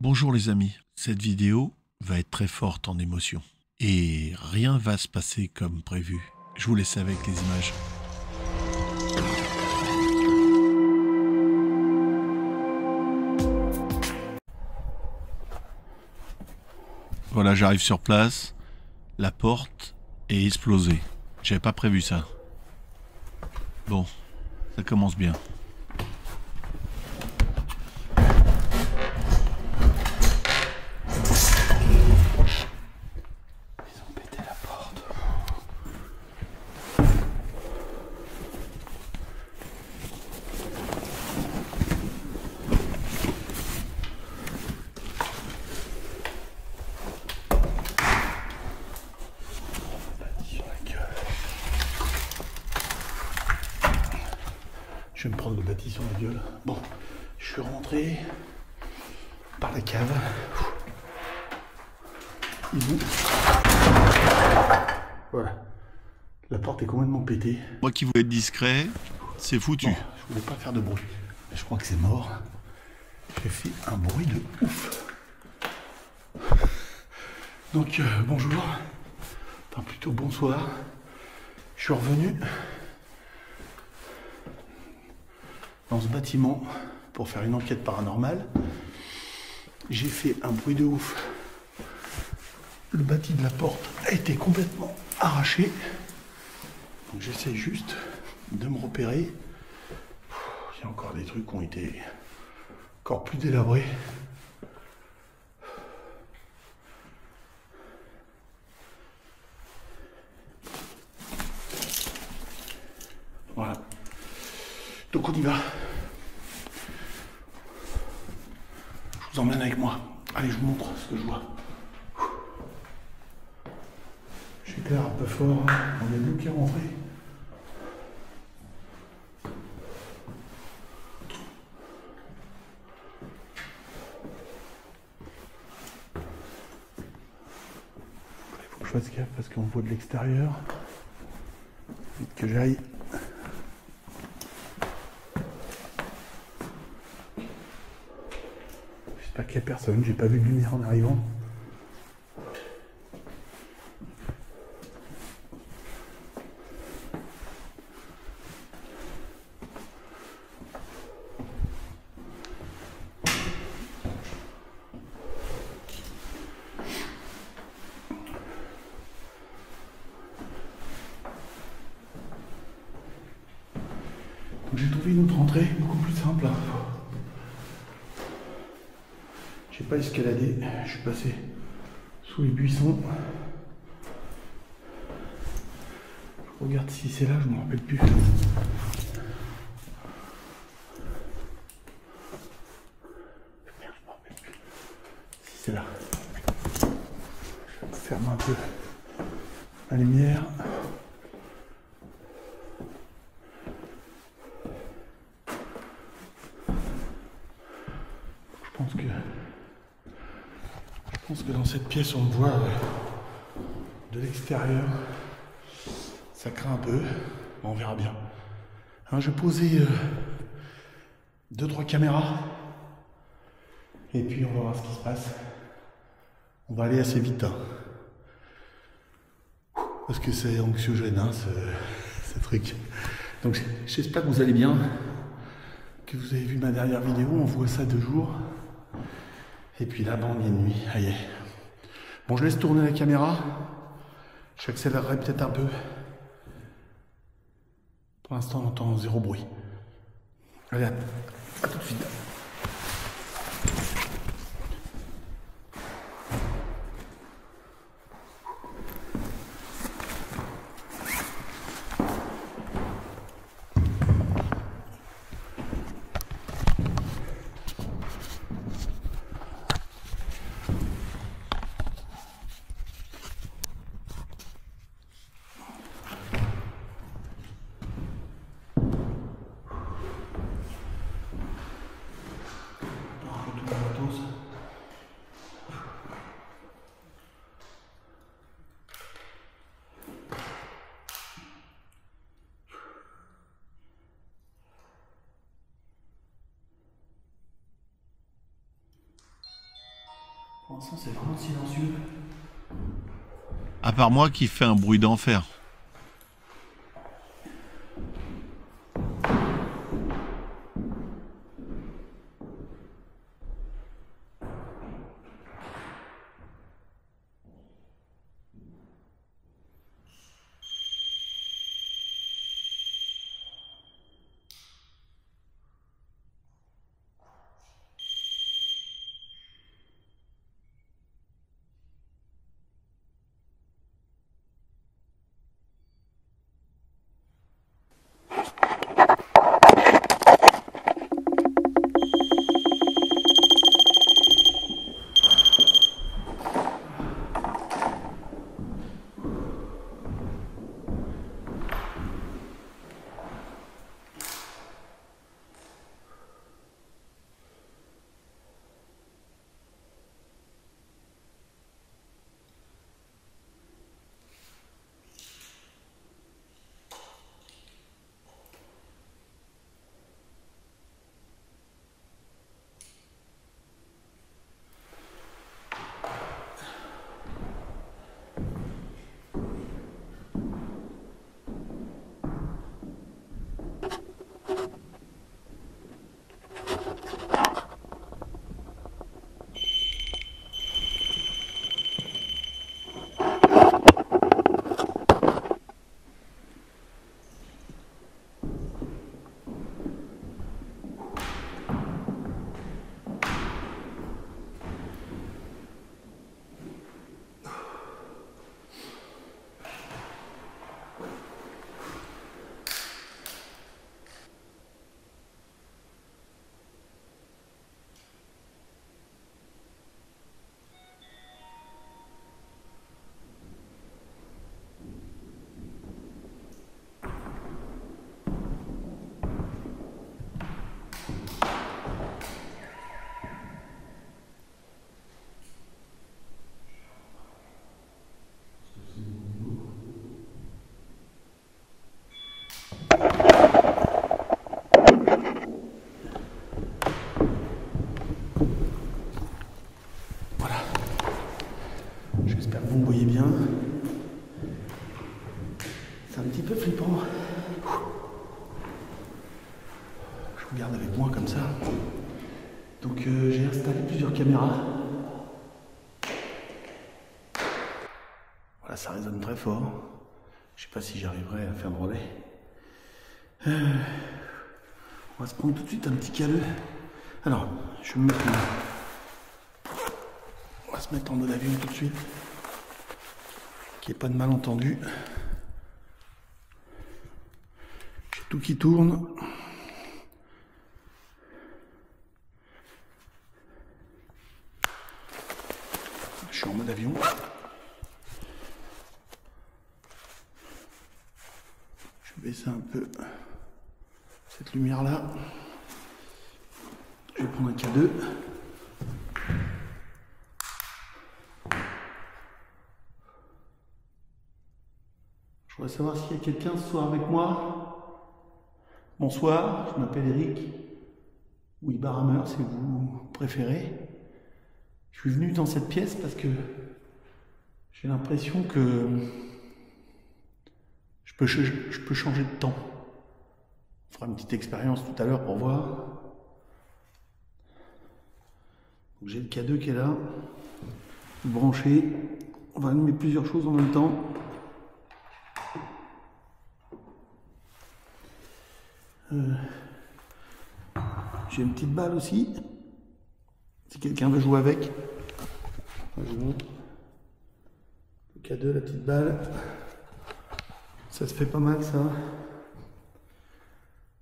Bonjour les amis, cette vidéo va être très forte en émotion et rien va se passer comme prévu. Je vous laisse avec les images. Voilà, j'arrive sur place, la porte est explosée. J'avais pas prévu ça. Bon, ça commence bien. Je vais me prendre le bâti sur la gueule. Bon, je suis rentré par la cave. Voilà. La porte est complètement pétée. Moi qui voulais être discret, c'est foutu. Bon, je voulais pas faire de bruit. Mais je crois que c'est mort. J'ai fait un bruit de ouf. Donc, bonjour. Enfin, plutôt bonsoir. Je suis revenu dans ce bâtiment pour faire une enquête paranormale. J'ai fait un bruit de ouf. Le bâti de la porte a été complètement arraché. Donc j'essaie juste de me repérer. Il y a encore des trucs qui ont été encore plus délabrés. Voilà. Donc on y va. Je vous emmène avec moi. Allez, je vous montre ce que je vois. J'éclaire un peu fort. On est nous qui est rentré. Il faut que je fasse gaffe parce qu'on voit de l'extérieur. Vite que j'aille. J'espère qu'il n'y a personne, j'ai pas vu de lumière en arrivant. Donc j'ai trouvé une autre entrée beaucoup plus simple. J'ai pas escaladé, je suis passé sous les buissons. Je regarde si c'est là, je me rappelle plus. Merde, je me rappelle plus. Si c'est là. Je ferme un peu la lumière. Je pense que dans cette pièce, on me voit de l'extérieur. Ça craint un peu. Bon, on verra bien. Hein, je vais poser 2-3 caméras. Et puis, on va voir ce qui se passe. On va aller assez vite. Hein. Parce que c'est anxiogène, hein, ce truc. Donc, j'espère que vous allez bien. Que vous avez vu ma dernière vidéo. On voit ça 2 jours. Et puis là-bas, on y est de nuit. Allez. Bon, je laisse tourner la caméra. J'accélérerai peut-être un peu. Pour l'instant, on entend 0 bruit. Allez, à tout de suite. Pour l'instant, c'est vraiment silencieux. À part moi qui fait un bruit d'enfer. J'espère que vous me voyez bien. C'est un petit peu flippant. Je vous garde avec moi comme ça. Donc j'ai installé plusieurs caméras. Voilà, ça résonne très fort. Je sais pas si j'arriverai à faire le relais. On va se prendre tout de suite un petit caleux. Alors, je vais me mettre on va se mettre en mode avion tout de suite. Qu'il n'y ait pas de malentendu. J'ai tout qui tourne. Je suis en mode avion. Je vais baisser un peu cette lumière-là. Je vais prendre un K2. Je voudrais savoir s'il y a quelqu'un ce soir avec moi. Bonsoir, je m'appelle Eric, ou Ibarhammer si vous préférez. Je suis venu dans cette pièce parce que j'ai l'impression que je peux changer de temps. On fera une petite expérience tout à l'heure pour voir. Donc j'ai le K2 qui est là, branché. On va allumer plusieurs choses en même temps. J'ai une petite balle aussi, si quelqu'un veut jouer avec. Le K2, la petite balle, ça se fait pas mal ça.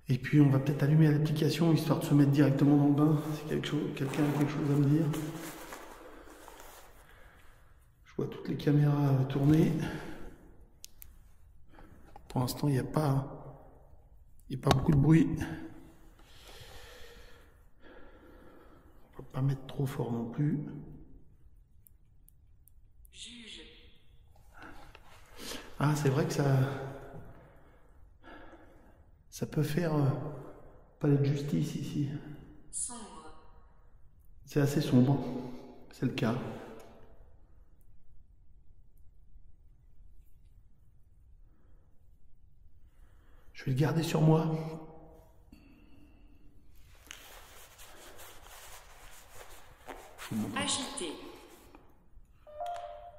Et puis on va peut-être allumer l'application histoire de se mettre directement dans le bain, si quelqu'un a quelque chose à me dire. Je vois toutes les caméras tourner. Pour l'instant il n'y a pas beaucoup de bruit. On va pas mettre trop fort non plus. Juge. Ah, c'est vrai que ça peut faire palais de justice ici. Sombre. C'est assez sombre. c'est le cas. Je vais le garder sur moi. Agité.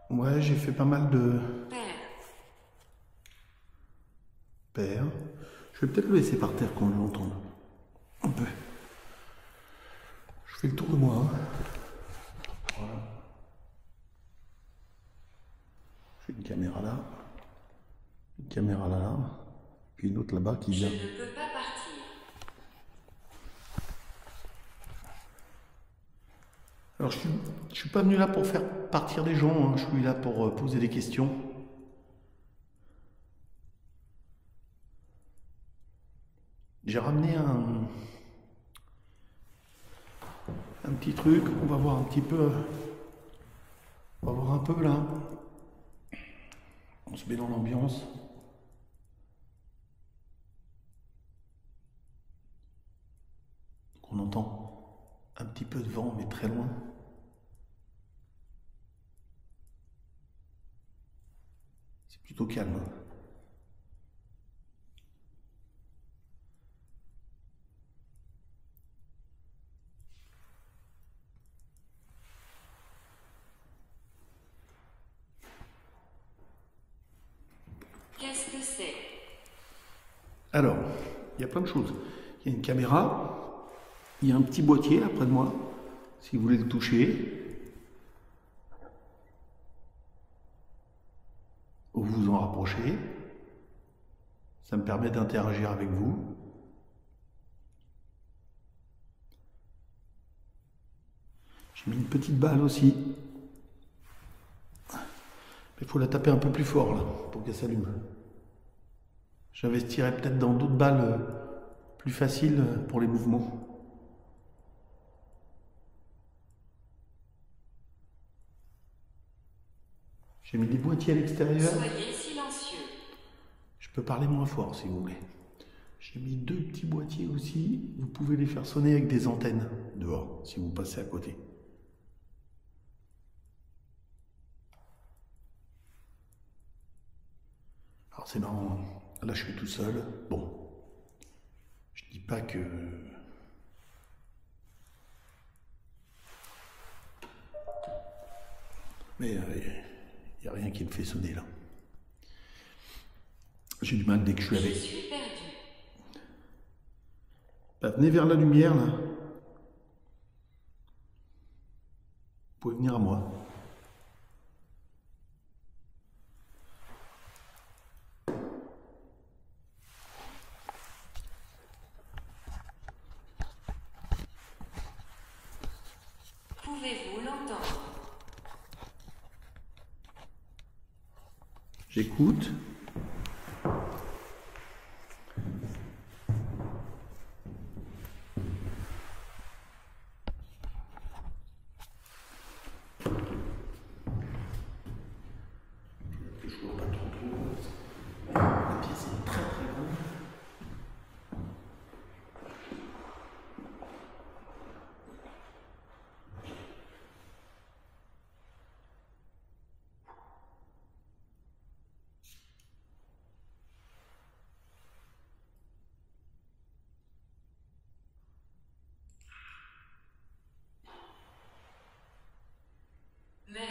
Ouais, j'ai fait pas mal de Paire. paires. Je vais peut-être le laisser par terre qu'on l'entende. Un peu. Je fais le tour de moi. Hein. Voilà. J'ai une caméra là. Une caméra là. Puis une autre là-bas qui Je vient. ne peux pas partir. Alors je suis pas venu là pour faire partir des gens, hein. Je suis là pour poser des questions. J'ai ramené un petit truc, on va voir un petit peu. On va voir un peu là. On se met dans l'ambiance. On entend un petit peu de vent, mais très loin. C'est plutôt calme. Qu'est-ce que c'est? Alors, il y a plein de choses. Il y a une caméra. Il y a un petit boîtier là près de moi, si vous voulez le toucher. Ou vous en rapprochez. Ça me permet d'interagir avec vous. J'ai mis une petite balle aussi. Mais il faut la taper un peu plus fort là, pour qu'elle s'allume. J'investirai peut-être dans d'autres balles plus faciles pour les mouvements. J'ai mis des boîtiers à l'extérieur. Soyez silencieux. Je peux parler moins fort si vous voulez. J'ai mis 2 petits boîtiers aussi. Vous pouvez les faire sonner avec des antennes dehors si vous passez à côté. Alors c'est marrant. Là je suis tout seul. Bon. Je dis pas que... Mais il n'y a rien qui me fait sonner là. J'ai du mal dès que je suis Je avec. suis perdu. Bah, venez vers la lumière là. Vous pouvez venir à moi. Pouvez-vous l'entendre? J'écoute. Je vois pas trop. La pièce est très très grande. Mère.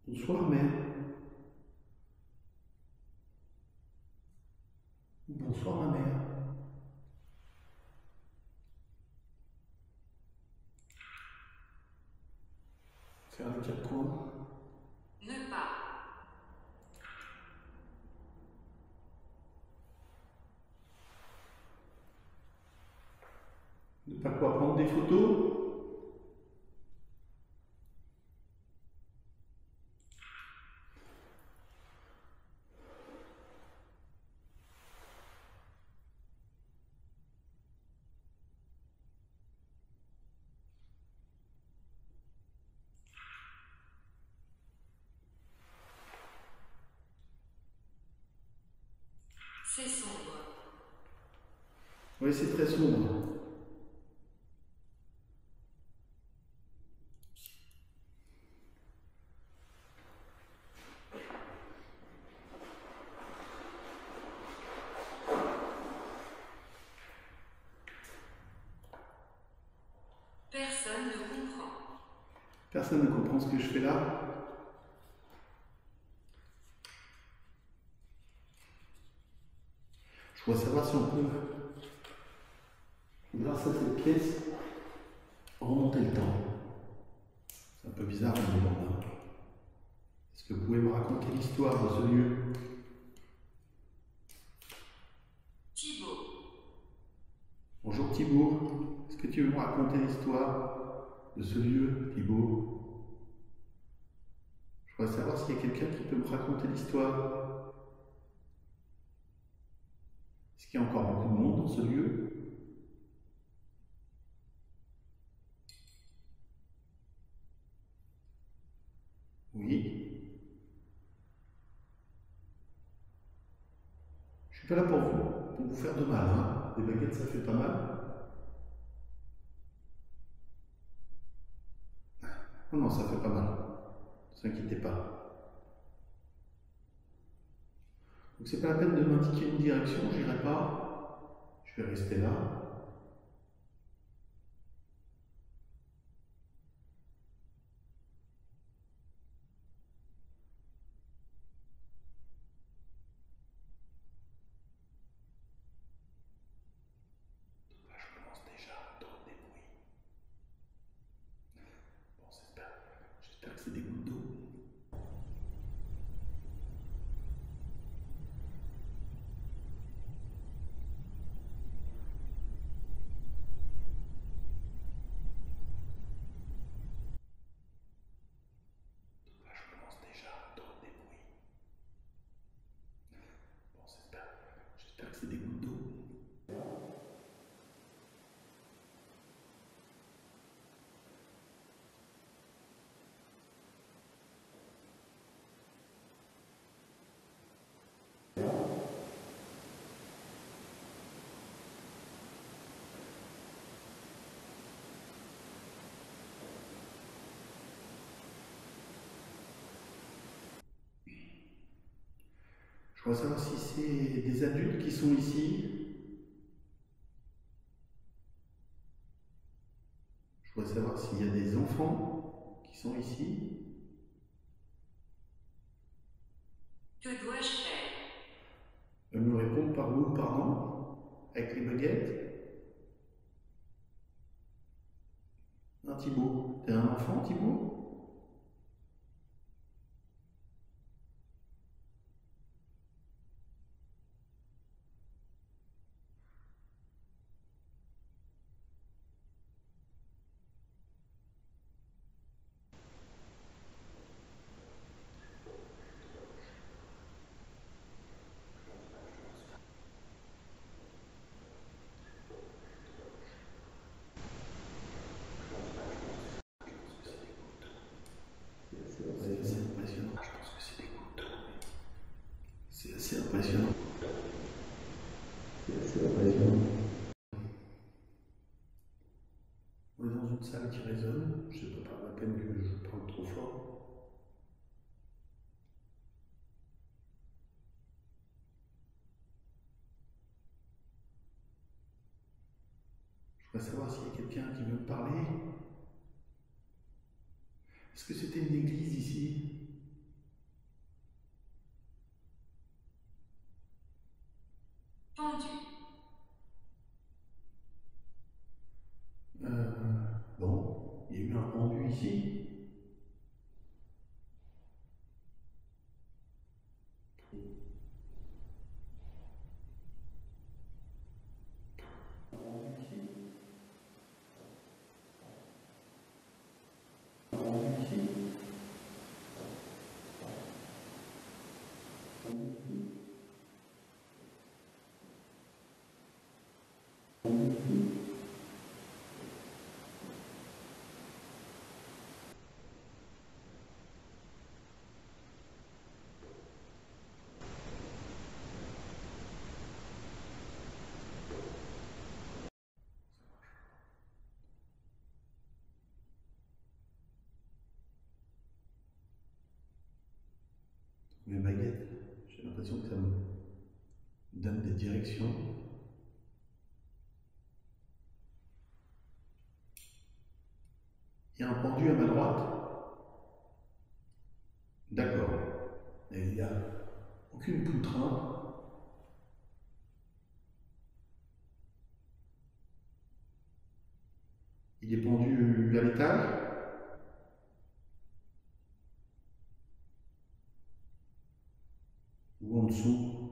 Bonsoir mère. Bonsoir ma mère. Faire le 4 coins. Ne pas. Ne pas quoi prendre des photos. C'est sombre. Oui, c'est très sombre. Personne ne comprend ce que je fais là. Je voudrais savoir si on peut, grâce à cette pièce, remonter le temps. C'est un peu bizarre, on me demande. Hein. Est-ce que vous pouvez me raconter l'histoire de ce lieu? Thibaut. Bonjour Thibaut. Est-ce que tu veux me raconter l'histoire de ce lieu, Thibaut? Je voudrais savoir s'il y a quelqu'un qui peut me raconter l'histoire. Est-ce qu'il y a encore beaucoup de monde dans ce lieu? Oui. Je suis pas là pour vous faire de mal, hein. Des baguettes, ça fait pas mal. Non, non, ça fait pas mal. Ne vous inquiétez pas. Donc c'est pas la peine de m'indiquer une direction, j'irai pas. Je vais rester là. Là, je commence déjà à entendre des bruits. Bon, j'espère que c'est des gouttes d'eau. Là, je commence déjà à entendre des bruits. Bon, j'espère que c'est des gouttes d'eau. Je voudrais savoir si c'est des adultes qui sont ici. Je voudrais savoir s'il y a des enfants qui sont ici. Que dois-je faire? Me répondre par oui ou par non, avec les baguettes. Un Thibaut. T'es un enfant, Thibaut? C'est impressionnant. Je pense que c'est des gouttes d'eau. C'est assez impressionnant. On est dans une salle qui résonne. Je sais pas la peine que je parle trop fort. Je voudrais savoir s'il y a quelqu'un qui veut me parler. Est-ce que c'était une église ici? Pendu. Bon, il y a eu un pendu ici. Mes baguettes, j'ai l'impression que ça me donne des directions. Il y a un pendu à ma droite. D'accord. Et il n'y a aucune poutre. Il est pendu à l'étage. Ou en dessous.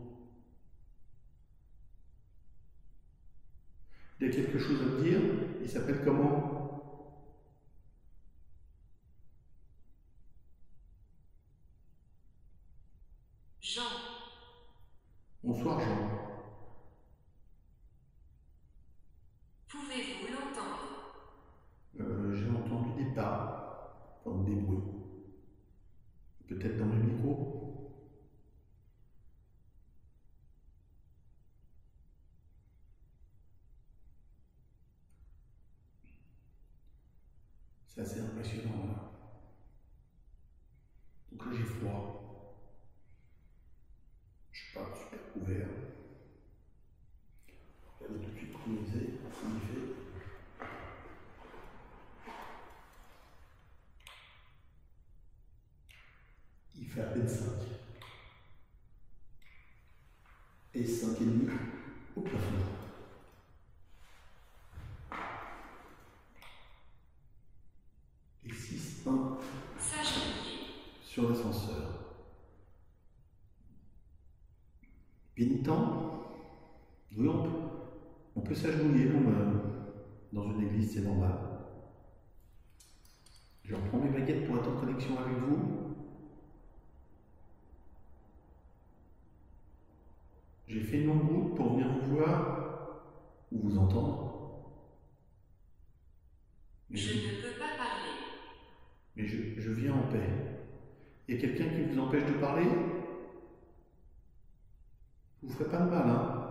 Il y a quelque chose à me dire. Il s'appelle comment? Jean. Bonsoir Jean. Pouvez-vous l'entendre? J'ai entendu des pas, comme des bruits. Peut-être dans le micro. C'est assez impressionnant là. Donc là j'ai froid. Je suis pas super couvert. Regardez tout de suite comment il fait. Il fait à peine 5. Et 5,5 au plafond. Et 6,1 S'agenouiller. sur l'ascenseur. Pénitent? Oui, on peut s'agenouiller dans une église, c'est normal. Je reprends mes baguettes pour être en connexion avec vous. J'ai fait une longue route pour venir vous voir ou vous entendre. Mais Je ne peux pas parler. mais je viens en paix. Il y a quelqu'un qui vous empêche de parler? Vous ne ferez pas de mal, hein?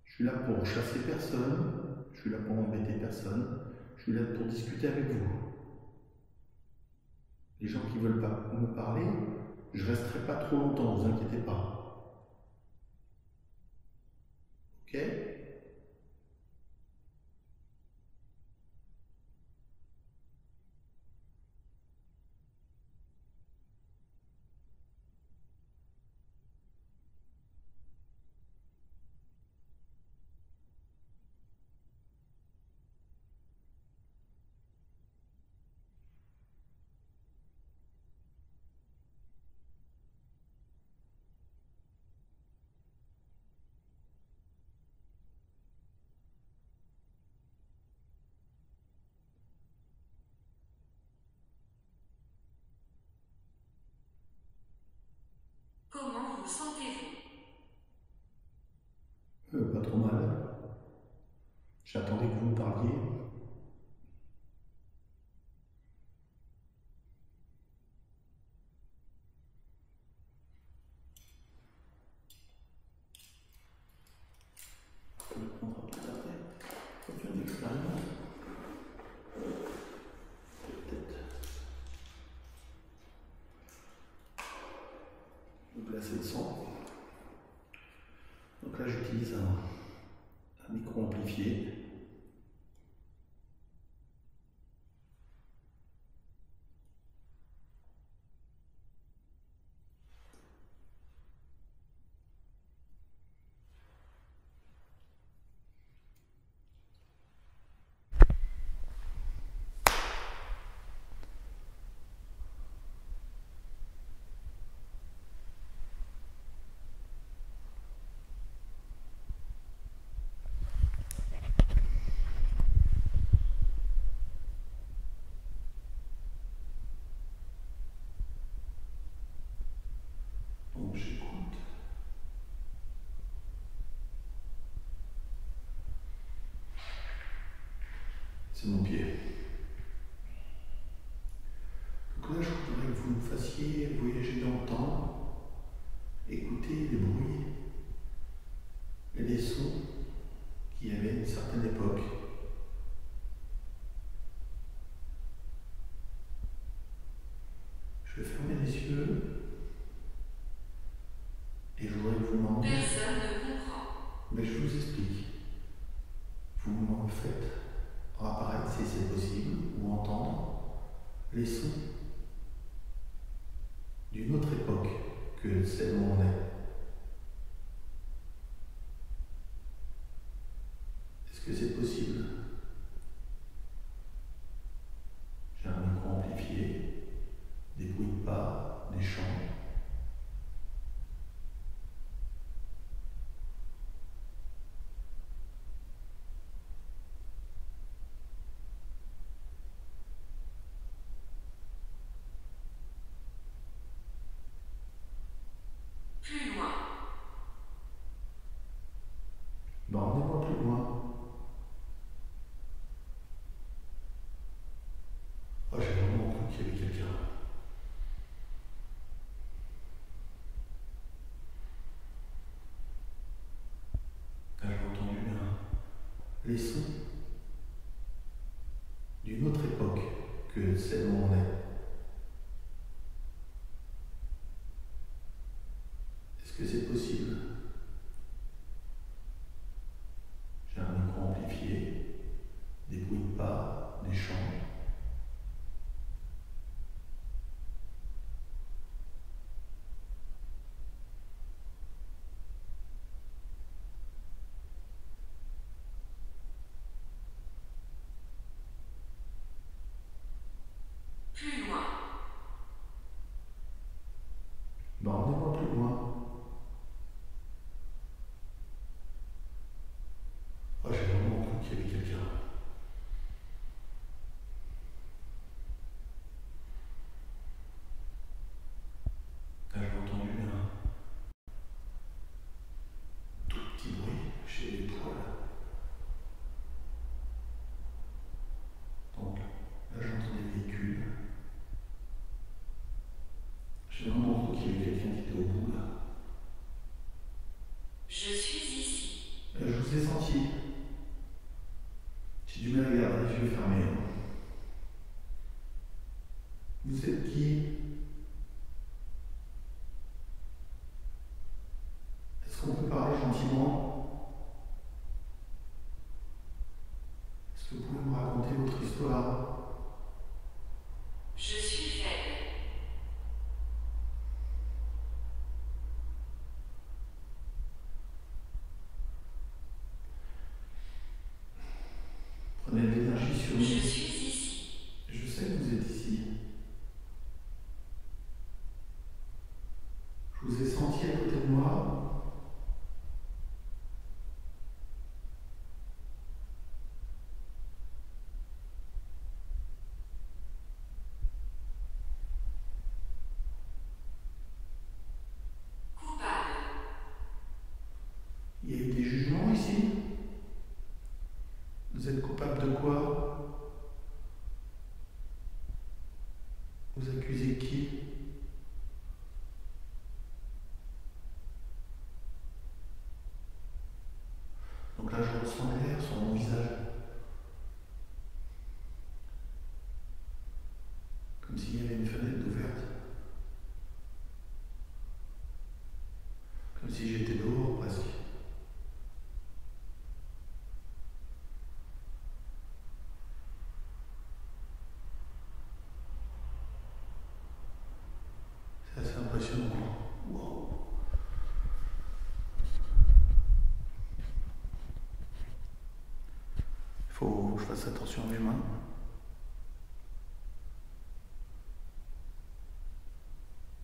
Je suis là pour chasser personne, je suis là pour embêter personne, je suis là pour discuter avec vous. Les gens qui ne veulent pas me parler, je ne resterai pas trop longtemps, ne vous inquiétez pas. Ok? Comment vous sentez-vous? Pas trop mal. J'attendais que vous me parliez. On va prendre tout à fait. On va faire une expérience. Peut-être vous placer le son. Donc là, j'utilise un micro amplifié. Donc j'écoute. C'est mon pied. Donc là, je voudrais que vous me fassiez voyager dans le temps, écouter les bruits et les sons qu'il y avait à une certaine époque. Je vais fermer les yeux et je voudrais que vous m'en dites. Personne ne comprend. Mais je vous explique. Vous m'en faites apparaître, si c'est possible, ou entendre les sons d'une autre époque que celle où on est. Est-ce que c'est possible? J'ai un micro amplifié, des bruits de pas, des chants. Plus loin. Ben, emmenez-moi plus loin. Oh, j'ai vraiment cru qu'il y avait quelqu'un. Ah, j'ai entendu les sons d'une autre époque que celle où on est. Est-ce que c'est possible? J'ai un micro amplifié, des bruits de pas, des chants. Plus loin. Ben, emmenez-moi plus loin. Oh, j'ai vraiment cru qu'il y avait quelqu'un. Ah, j'ai entendu un tout petit bruit chez les poils. Donc, là, j'entends des véhicules. J'ai vraiment cru qu'il y avait quelqu'un qui était au bout, là. Je suis ici. Je vous ai senti. J'ai du mal à garder les yeux fermés. Vous êtes qui? Est-ce qu'on peut parler gentiment? Est-ce que vous pouvez me raconter votre histoire? Je suis faible. Prenez de l'énergie sur Je nous. suis ici. Je sais que vous êtes ici. Je vous ai senti à côté de moi. Coupable. Il y a eu des jugements ici. Vous êtes coupable de quoi? Vous accusez qui? Donc là, je ressens l'air sur mon visage. Comme s'il y avait une fenêtre ouverte. Comme si j'étais dehors presque. C'est assez impressionnant. Wow. Il faut que je fasse attention à mes mains.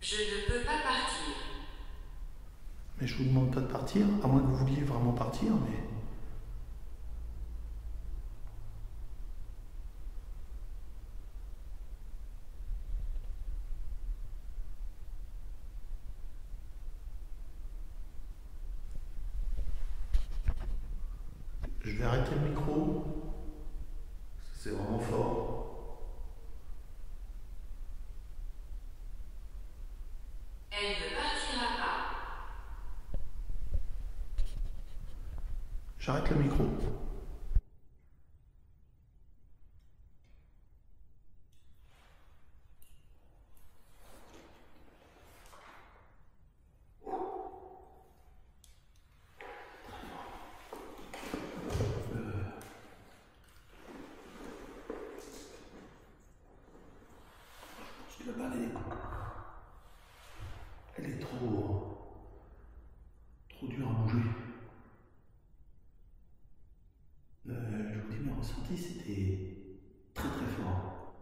Je ne peux pas partir. Mais je vous demande pas de partir, à moins que vous vouliez vraiment partir, mais... Je vais arrêter le micro. C'est vraiment fort. Elle ne partira pas. J'arrête le micro. Je dois parler. Elle est trop dure à bouger. Je vous dis, mes ressentis, c'était très très fort.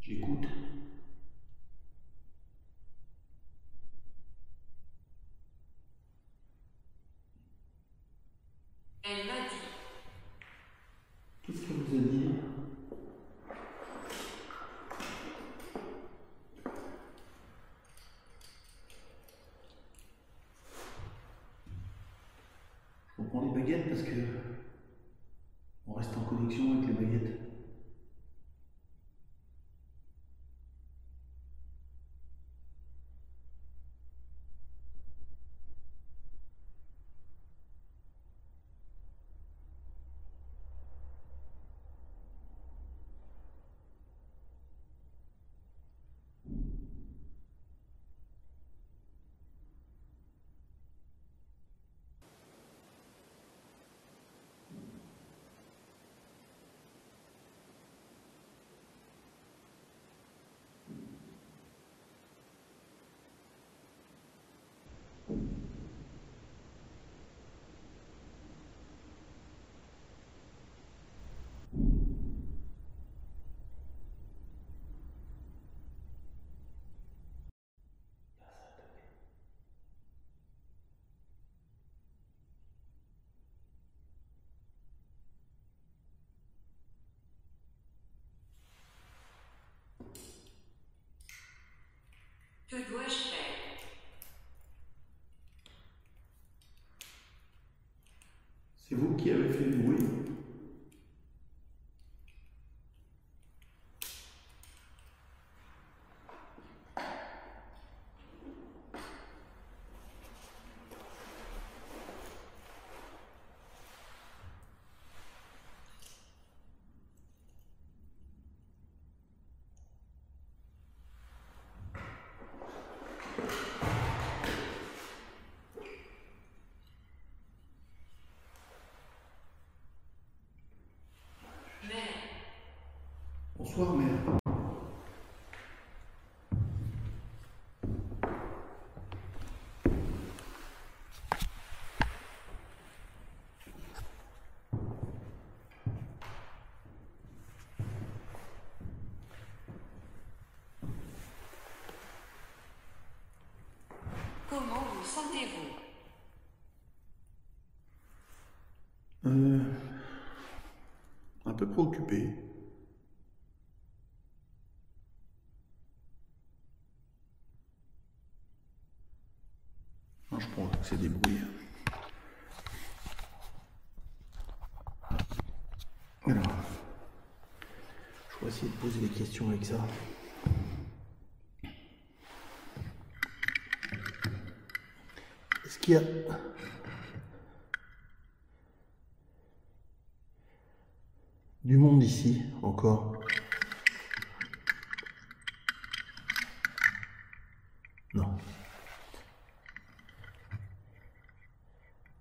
J'écoute. Elle m'a dit. Qu'est-ce qu'elle vous a dit? Je reprends les baguettes parce que on reste en connexion avec les baguettes. Que dois-je faire? C'est vous qui avez fait le bruit? Bonsoir, mère. Comment vous sentez-vous? Un peu préoccupé. Non, je pense que c'est des bruits. Alors, je vais essayer de poser des questions avec ça. Est-ce qu'il y a du monde ici encore? Non.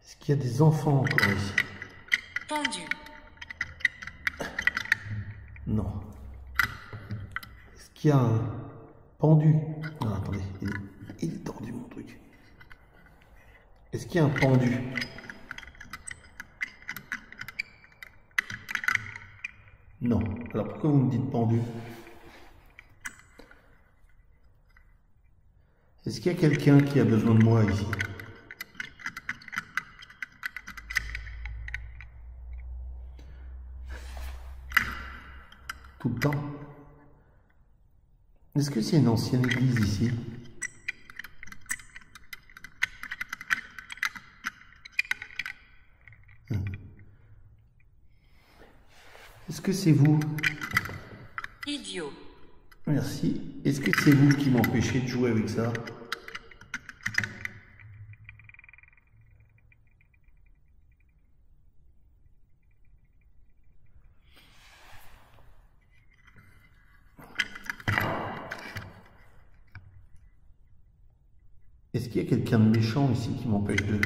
Est-ce qu'il y a des enfants encore ici? Pendu. Non. Est-ce qu'il y a un pendu? Non, attendez, il est tordu mon truc. Est-ce qu'il y a un pendu? Non. Alors pourquoi vous me dites pendu? Est-ce qu'il y a quelqu'un qui a besoin de moi ici? Tout le temps? Est-ce que c'est une ancienne église ici? Est-ce que c'est vous? Idiot. Merci. Est-ce que c'est vous qui m'empêchez de jouer avec ça? Est-ce qu'il y a quelqu'un de méchant ici qui m'empêche de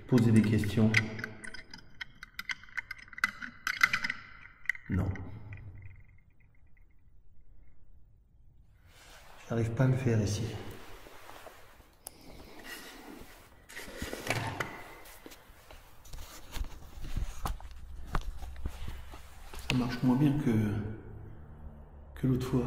poser des questions? Non. J'arrive pas à le faire ici. Ça marche moins bien que l'autre fois.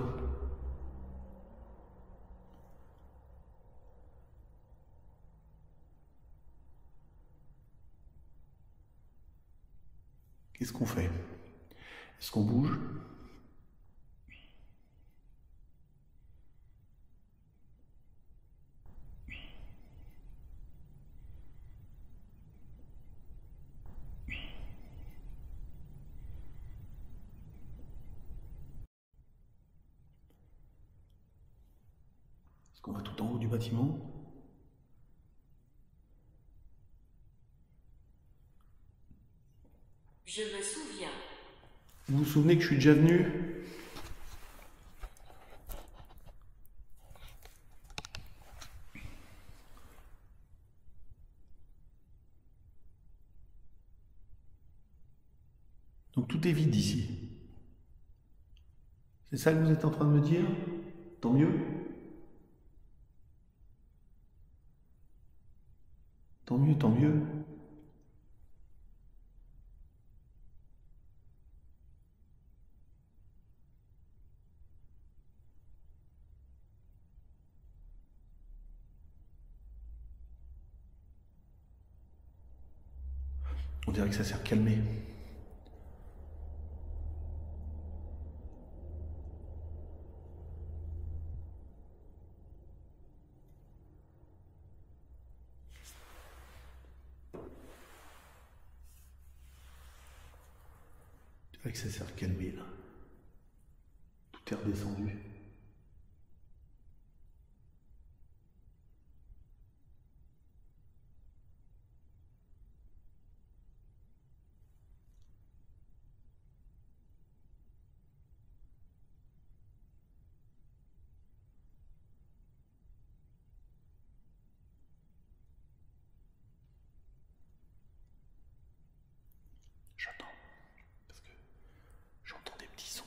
Qu'est-ce qu'on fait? Est-ce qu'on bouge? Est-ce qu'on va tout en haut du bâtiment? Je me souviens. Vous vous souvenez que je suis déjà venu? Donc tout est vide ici. C'est ça que vous êtes en train de me dire? Tant mieux. Tant mieux, tant mieux. On dirait que ça sert à calmer. On dirait que ça sert à calmer là. Tout est redescendu. J'attends, parce que j'entends des petits sons.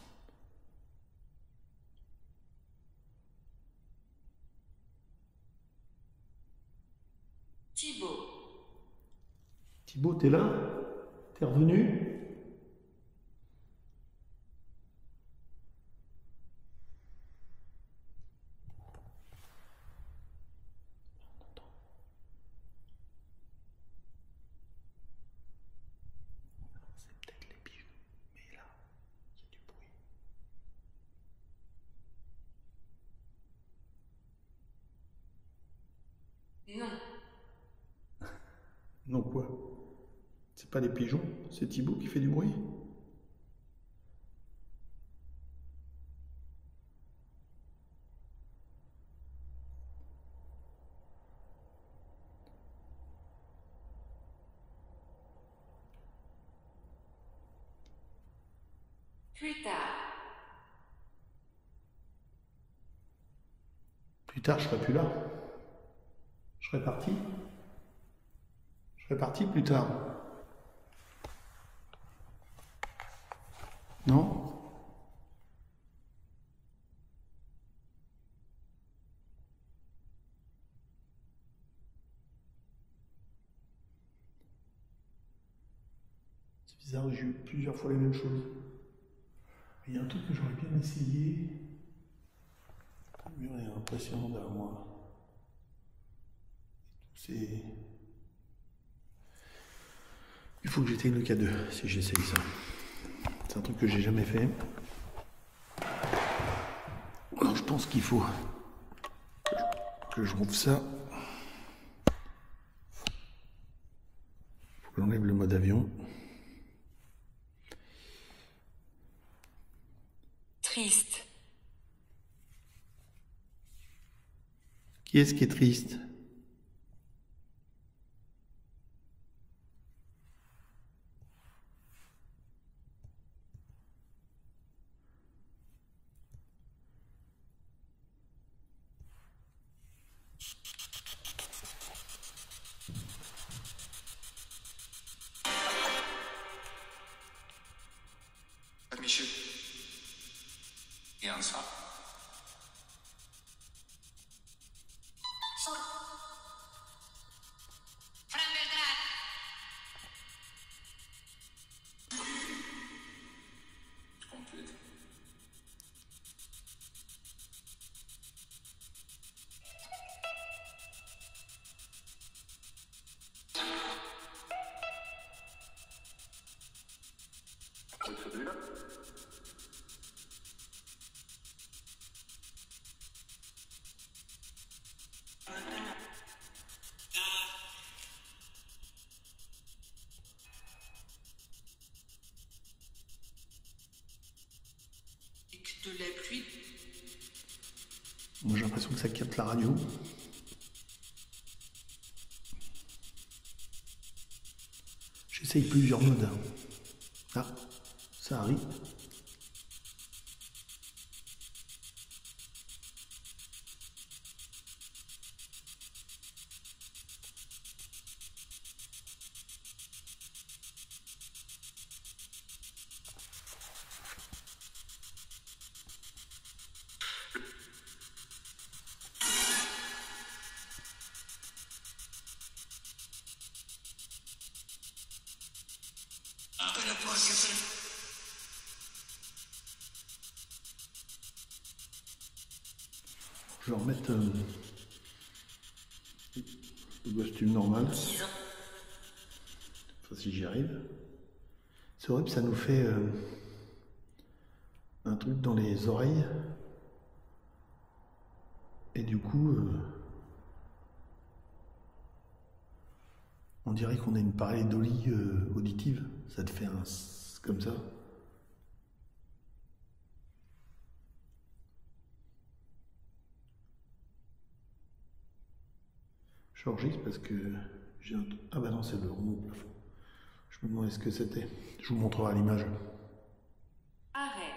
Thibaut. Thibaut, t'es là? T'es revenu? C'est peut-être les pigeons, mais là, il y a du bruit. Non. Non quoi? C'est pas les pigeons, c'est Thibaut qui fait du bruit. Plus tard. Plus tard, je serai plus là. Je serai parti. Je serai parti plus tard. Non? C'est bizarre, j'ai eu plusieurs fois les mêmes choses. Il y a un truc que j'aurais bien essayé. Le mur est impressionnant derrière moi. C'est... Il faut que j'éteigne le K2 si j'essaye ça. C'est un truc que j'ai jamais fait. Alors je pense qu'il faut que je rouvre ça. Il faut que j'enlève le mode avion. Triste. Qui est-ce qui est triste? Let me shoot. The answer. De la pluie. Moi j'ai l'impression que ça capte la radio. J'essaye plusieurs modes. Ah, ça arrive. Je vais remettre le costume normal. Enfin, si j'y arrive. C'est horrible, ça nous fait un truc dans les oreilles. Et du coup, on dirait qu'on a une pareidolie auditive. Ça te fait un comme ça. J'enregistre parce que j'ai un... Ah bah non, c'est le rond au plafond. Je me demandais ce que c'était. Je vous montrerai à l'image. Arrêt.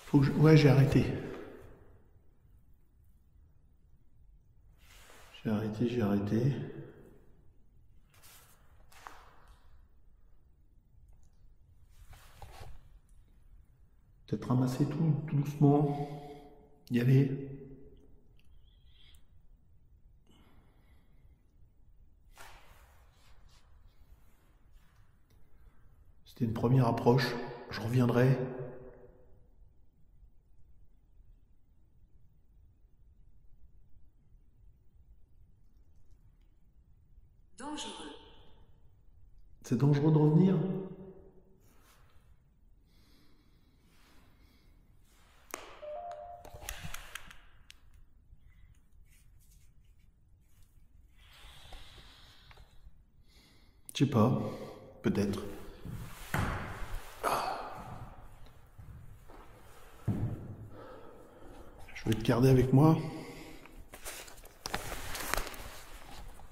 Faut que je... Ouais, j'ai arrêté. J'ai arrêté. Peut-être ramasser tout doucement. Y aller. C'était une première approche, je reviendrai. Dangereux. C'est dangereux de revenir? Je sais pas, peut-être. Je vais te garder avec moi.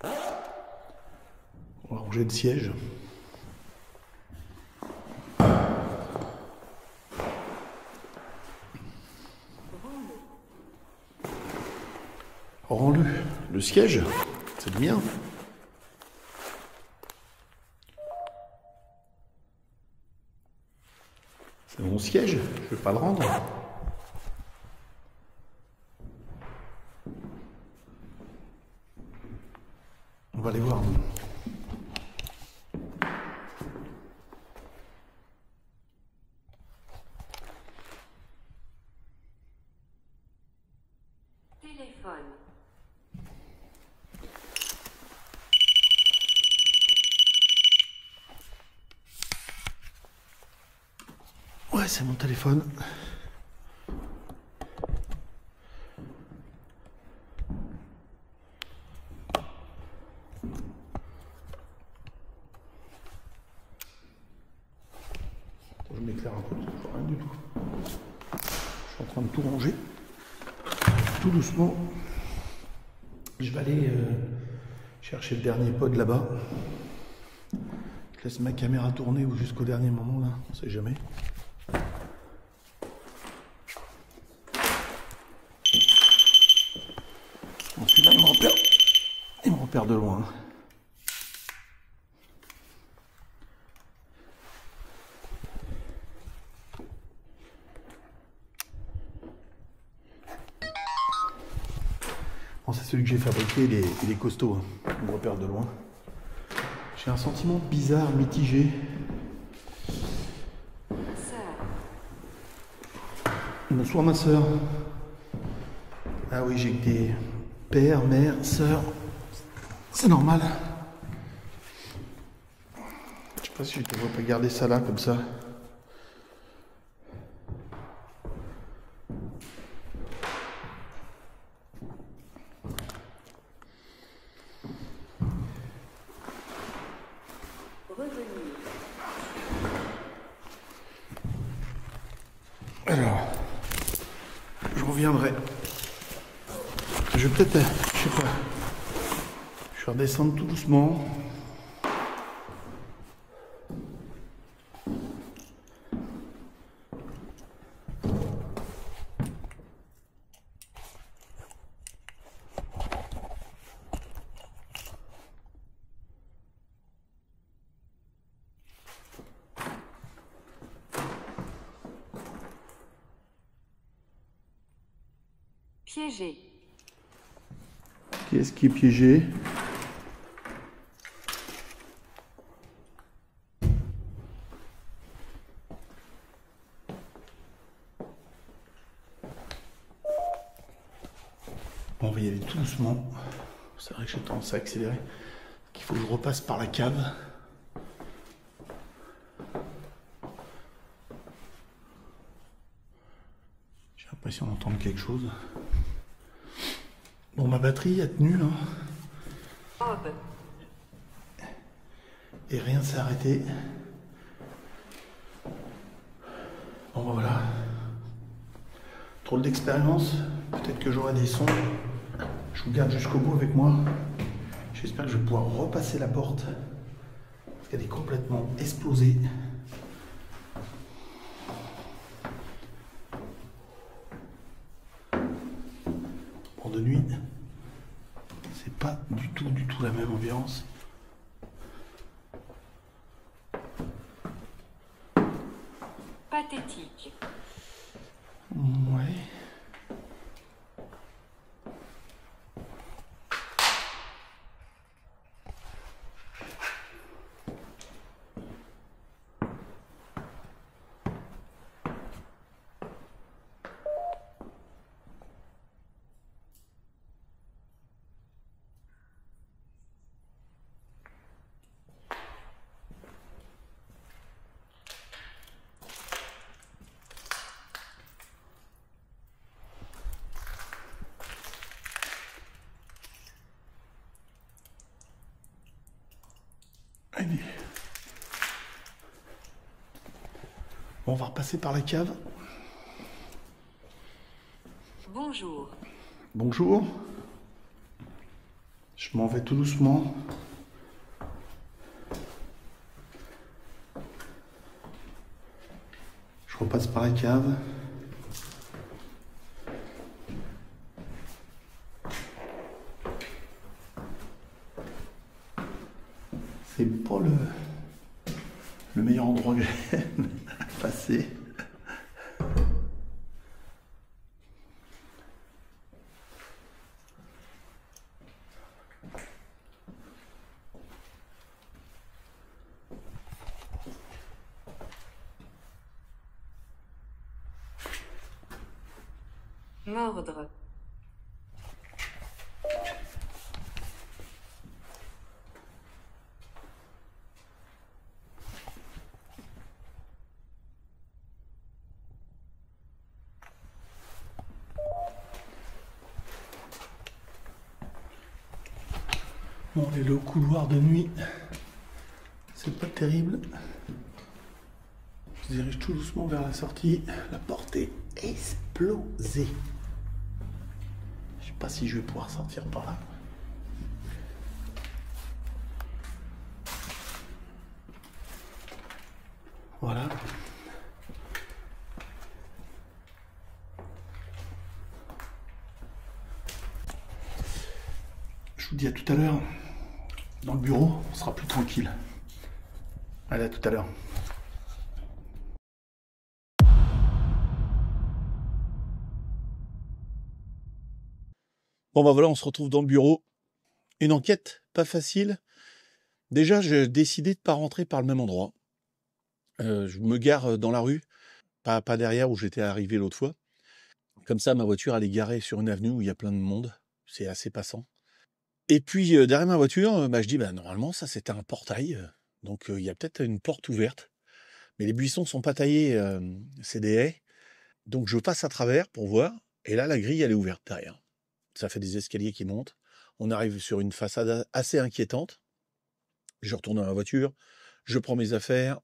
On va ranger le siège. Rends-le. Le siège, c'est le mien. C'est mon siège, je vais pas le rendre. On va aller voir. Téléphone. Ouais, c'est mon téléphone. Je m'éclaire un peu, parce que je vois rien du tout. Je suis en train de tout ranger. Tout doucement. Je vais aller chercher le dernier pod là-bas. Je laisse ma caméra tourner ou jusqu'au dernier moment là, on sait jamais. Bon, celui-là il me repère de loin. Bon, c'est celui que j'ai fabriqué, il est costaud, hein. Il me repère de loin. J'ai un sentiment bizarre, mitigé. Sœur. Bonsoir ma soeur. Ah oui, j'ai que des pères, mères, sœurs. C'est normal. Je sais pas si je devrais pas garder ça là comme ça. Revenir. Alors, je reviendrai. Je vais peut-être, je sais pas, je vais redescendre tout doucement. Piégé. Qui est-ce qui est piégé? Bon, on va y aller tout doucement. C'est vrai que j'ai tendance à accélérer. Il faut que je repasse par la cave. J'ai l'impression d'entendre quelque chose. Bon, ma batterie a tenu là. Aube. Et rien ne s'est arrêté. Bon, ben voilà. Trop d'expérience. Peut-être que j'aurai des sons. Je vous garde jusqu'au bout avec moi. J'espère que je vais pouvoir repasser la porte. Parce qu'elle est complètement explosée. Bon, de nuit, c'est pas du tout la même ambiance. Pathétique. Ouais. Allez. Bon, on va repasser par la cave. Bonjour. Bonjour. Je m'en vais tout doucement. Je repasse par la cave. C'est pas le meilleur endroit que j'aime à passer. Mordre. Bon, on est là au couloir de nuit. C'est pas terrible. Je dirige tout doucement vers la sortie. La porte est explosée. Je sais pas si je vais pouvoir sortir par là. Voilà. Je vous dis à tout à l'heure. Dans le bureau, on sera plus tranquille. Allez, à tout à l'heure. Bon bah voilà, on se retrouve dans le bureau. Une enquête pas facile. Déjà, j'ai décidé de pas rentrer par le même endroit. Je me gare dans la rue, pas derrière où j'étais arrivé l'autre fois. Comme ça, ma voiture, elle est garée sur une avenue où il y a plein de monde. C'est assez passant. Et puis, derrière ma voiture, je dis, normalement, ça, c'était un portail. Donc il y a peut-être une porte ouverte. Mais les buissons sont pas taillés, c'est des haies. Donc je passe à travers pour voir. Et là, la grille, elle est ouverte derrière. Ça fait des escaliers qui montent. On arrive sur une façade assez inquiétante. Je retourne dans la voiture, je prends mes affaires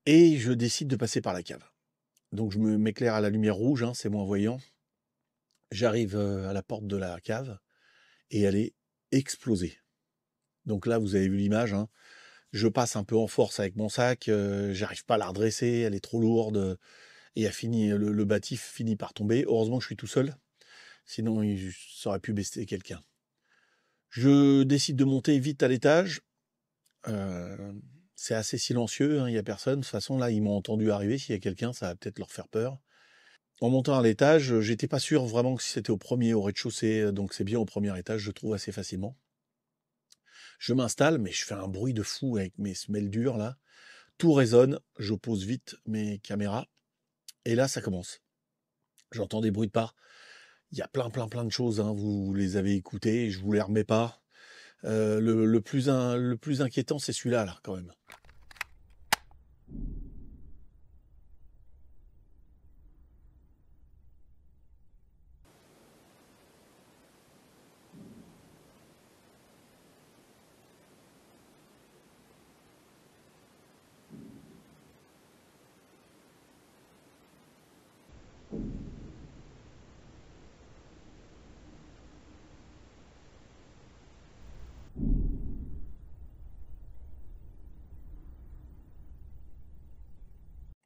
et je décide de passer par la cave. Donc je m'éclaire à la lumière rouge, hein, c'est moins voyant. J'arrive à la porte de la cave et elle est explosée. Donc là, vous avez vu l'image, hein. Je passe un peu en force avec mon sac, j'arrive pas à la redresser, elle est trop lourde, et le bâti finit par tomber. Heureusement que je suis tout seul, sinon ça aurait pu blesser quelqu'un. Je décide de monter vite à l'étage. C'est assez silencieux, hein, il n'y a personne. De toute façon, là, ils m'ont entendu arriver. S'il y a quelqu'un, ça va peut-être leur faire peur. En montant à l'étage, j'étais pas sûr vraiment que si c'était au rez-de-chaussée, donc c'est bien au premier étage, je trouve assez facilement. Je m'installe, mais je fais un bruit de fou avec mes semelles dures, là. Tout résonne, je pose vite mes caméras, et là, ça commence. J'entends des bruits de pas. Il y a plein de choses, hein, vous les avez écoutées, je vous les remets pas. Le plus inquiétant, c'est celui-là, là, quand même.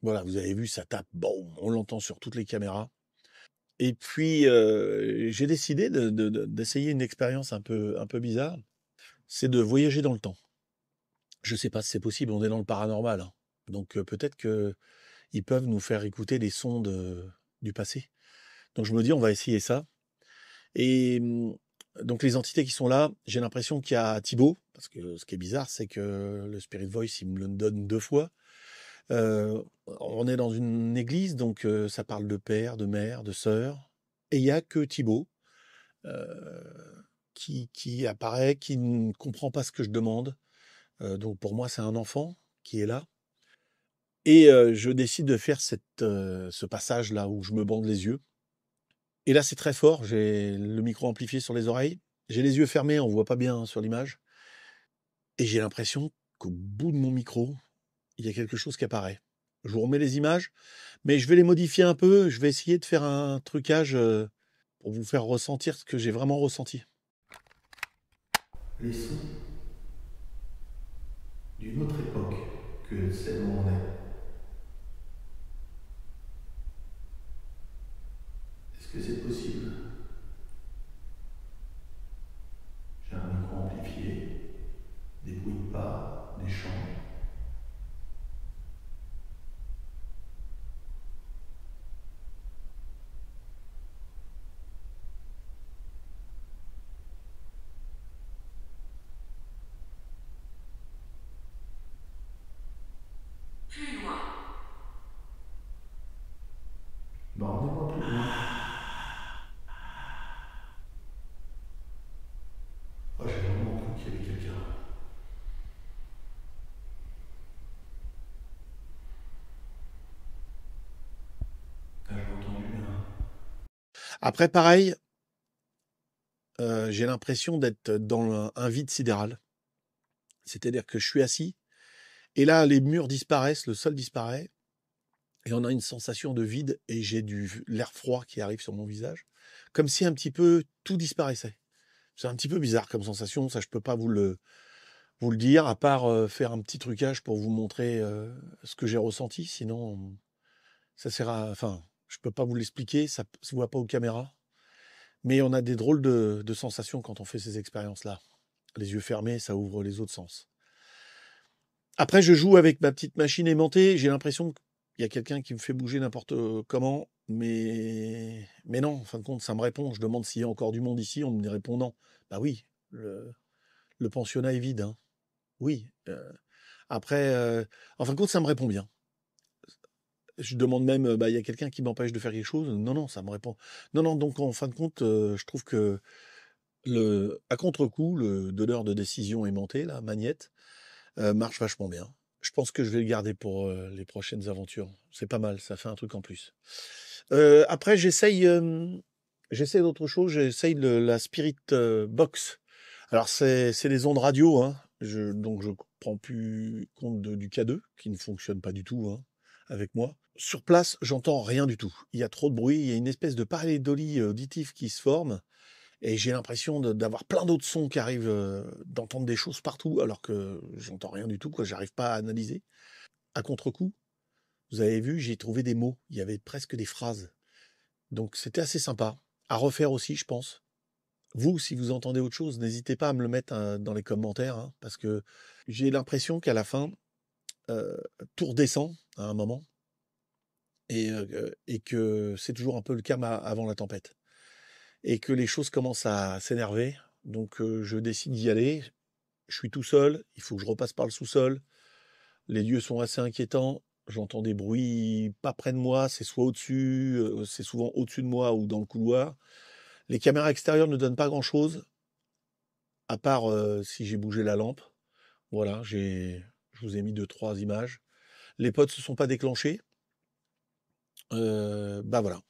Voilà, vous avez vu, ça tape, boum, on l'entend sur toutes les caméras. Et puis, j'ai décidé d'essayer une expérience un peu bizarre, c'est de voyager dans le temps. Je sais pas si c'est possible, on est dans le paranormal, hein. Donc peut-être qu'ils peuvent nous faire écouter des sons du passé. Donc je me dis, on va essayer ça. Et donc les entités qui sont là, j'ai l'impression qu'il y a Thibaut, parce que ce qui est bizarre, c'est que le Spirit Voice, il me le donne 2 fois. On est dans une église, donc ça parle de père, de mère, de sœur. Et il y a que Thibaut qui apparaît, qui ne comprend pas ce que je demande. Donc pour moi, c'est un enfant qui est là. Et je décide de faire ce passage-là où je me bande les yeux. Et là, c'est très fort. J'ai le micro amplifié sur les oreilles. J'ai les yeux fermés, on voit pas bien sur l'image. Et j'ai l'impression qu'au bout de mon micro, il y a quelque chose qui apparaît. Je vous remets les images, mais je vais les modifier un peu. Je vais essayer de faire un trucage pour vous faire ressentir ce que j'ai vraiment ressenti. Les sons d'une autre époque que celle où on est. Est-ce que c'est possible? J'ai un micro amplifié, des bruits de pas, des chants. Bah, emmenez-moi plus loin. Oh, j'ai vraiment cru qu'il y avait quelqu'un. Ah, j'ai entendu bien. Après, pareil, j'ai l'impression d'être dans un vide sidéral. C'est-à-dire que je suis assis, et là, les murs disparaissent, le sol disparaît, et on a une sensation de vide, et j'ai l'air froid qui arrive sur mon visage, comme si un petit peu tout disparaissait. C'est un petit peu bizarre comme sensation, ça je peux pas vous le dire, à part faire un petit trucage pour vous montrer ce que j'ai ressenti, sinon ça sert à... Enfin, je peux pas vous l'expliquer, ça se voit pas aux caméras, mais on a des drôles de sensations quand on fait ces expériences-là. Les yeux fermés, ça ouvre les autres sens. Après, je joue avec ma petite machine aimantée, j'ai l'impression qu'il y a quelqu'un qui me fait bouger n'importe comment, mais non, en fin de compte, ça me répond. Je demande s'il y a encore du monde ici, on me répond non. Bah oui, le pensionnat est vide, hein. Oui. Après, en fin de compte, ça me répond bien. Je demande même, bah, il y a quelqu'un qui m'empêche de faire quelque chose? Non, ça me répond. Non, donc en fin de compte, je trouve que à contre-coup, le donneur de décision aimanté, là, Magnette, marche vachement bien. Je pense que je vais le garder pour les prochaines aventures. C'est pas mal, ça fait un truc en plus. Après, j'essaye d'autres choses. J'essaye la Spirit Box. Alors, c'est les ondes radio, hein. Donc, je prends plus compte du K2, qui ne fonctionne pas du tout, hein, avec moi. Sur place, j'entends rien du tout. Il y a trop de bruit. Il y a une espèce de pareidolie auditif qui se forme. Et j'ai l'impression d'avoir plein d'autres sons qui arrivent, d'entendre des choses partout, alors que j'entends rien du tout, quoi. J'arrive pas à analyser. À contre-coup, vous avez vu, j'ai trouvé des mots. Il y avait presque des phrases. Donc c'était assez sympa. À refaire aussi, je pense. Vous, si vous entendez autre chose, n'hésitez pas à me le mettre dans les commentaires, hein, parce que j'ai l'impression qu'à la fin, tout redescend à un moment, et que c'est toujours un peu le cas avant la tempête. Et que les choses commencent à s'énerver. Donc je décide d'y aller. Je suis tout seul, il faut que je repasse par le sous-sol. Les lieux sont assez inquiétants. J'entends des bruits pas près de moi, c'est soit au-dessus, c'est souvent au-dessus de moi ou dans le couloir. Les caméras extérieures ne donnent pas grand-chose, à part si j'ai bougé la lampe. Voilà, je vous ai mis 2-3 images. Les pods se sont pas déclenchés. Bah voilà.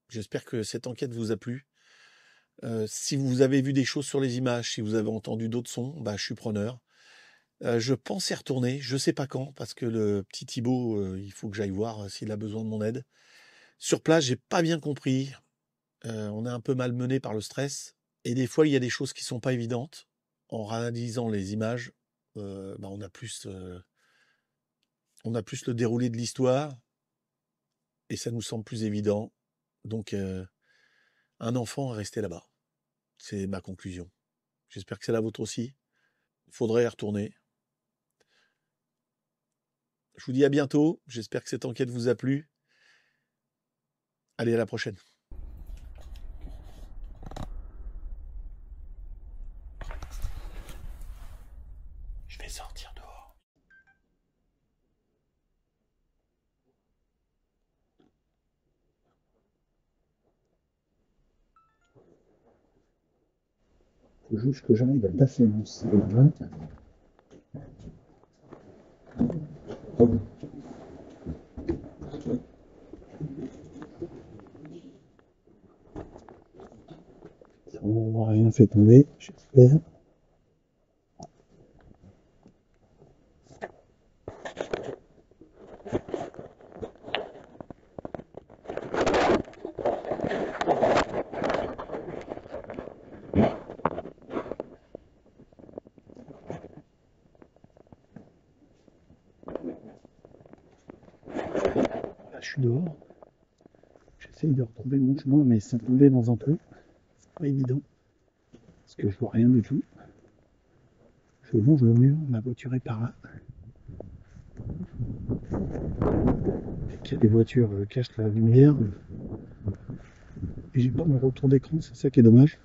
J'espère que cette enquête vous a plu. Si vous avez vu des choses sur les images, si vous avez entendu d'autres sons, bah, je suis preneur. Je pense y retourner, je sais pas quand, parce que le petit Thibaut, il faut que j'aille voir s'il a besoin de mon aide. Sur place, j'ai pas bien compris. On est un peu malmené par le stress. Et des fois, il y a des choses qui sont pas évidentes. En réalisant les images, bah, on a plus le déroulé de l'histoire. Et ça nous semble plus évident. Donc, un enfant est resté là-bas. C'est ma conclusion. J'espère que c'est la vôtre aussi. Il faudrait y retourner. Je vous dis à bientôt. J'espère que cette enquête vous a plu. Allez, à la prochaine. Je vais sortir dehors. Faut juste que j'arrive à passer mon cellulaire. On n'aura rien fait tomber, j'espère. Là, je suis dehors. J'essaye de retrouver mon chemin, mais ça tombait dans un trou. C'est pas évident. Parce que je vois rien du tout. Je longe le mur, ma voiture est par là. Et qu'il y a des voitures cachent la lumière. Et j'ai pas mon retour d'écran, c'est ça qui est dommage.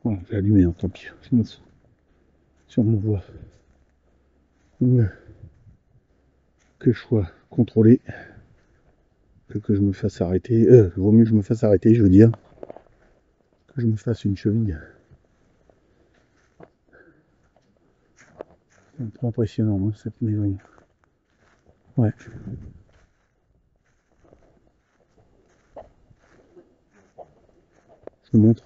Voilà, j'ai allumé, hein, tant pis. Si on me voit. Que je sois contrôlé. Que je me fasse arrêter. Vaut mieux que je me fasse arrêter, je veux dire. Que je me fasse une cheville. C'est un peu impressionnant, hein, cette maison. Ouais. Je vous montre.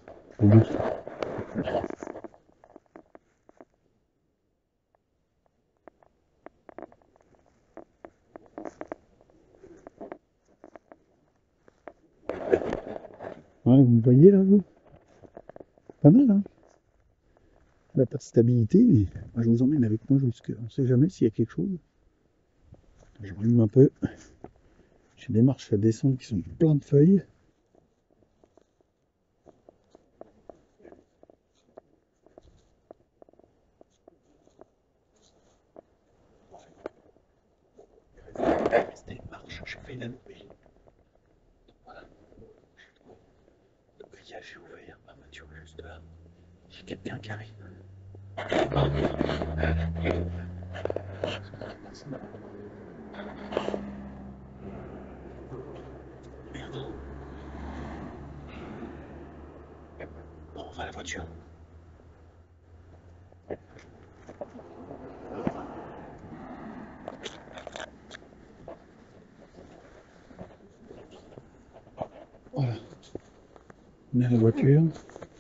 Ouais, vous me voyez là, vous? Pas mal, hein? La pas de stabilité, mais moi, je vous emmène avec moi jusque. On sait jamais s'il y a quelque chose. Je rallume un peu. J'ai des marches à descendre qui sont pleines de feuilles. C'était une marche, j'ai fait la louper. Voilà. Le grillage est ouvert, ma voiture est juste là. J'ai quelqu'un qui arrive. Merde. Bon, on va à la voiture. Voilà. On est à la voiture.